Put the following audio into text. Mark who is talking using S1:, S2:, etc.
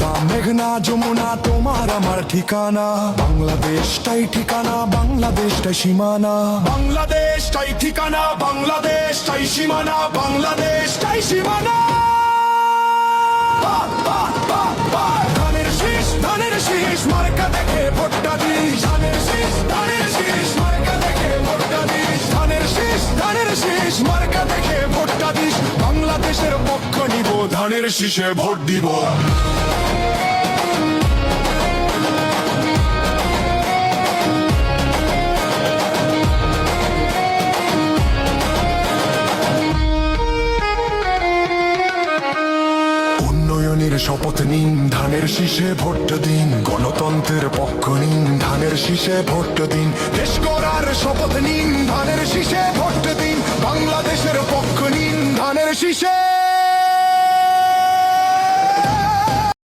S1: পদ্মা মেঘনা যমুনা তোমার আমার ঠিকানা, বাংলাদেশটাই ঠিকানা, বাংলাদেশটাই সীমানা, বাংলাদেশটাই ঠিকানা, বাংলাদেশটাই সীমানা, বাংলাদেশটাই সীমানা। ধানের শীষ মার্কা দেখে ভোটটা দিস, ধানের শীষ মার্কা দেখে ভোটটা দিস, ধানের শীষ মার্কা দেখে ভোটটা দিস। বাংলাদেশের পক্ষ নিব, ধানের শীষে ভোট দিব। উন্নয়নের শপথ নিন, ধানের শীষে ভোট দিন, গণতন্ত্রের পক্ষ নিন, ধানের শীষে ভোট দিন, দেশ গড়ার শপথ নিন, ধানের শীষে ভোট দিন, বাংলাদেশের পক্ষ নিন, ধানের শীষে।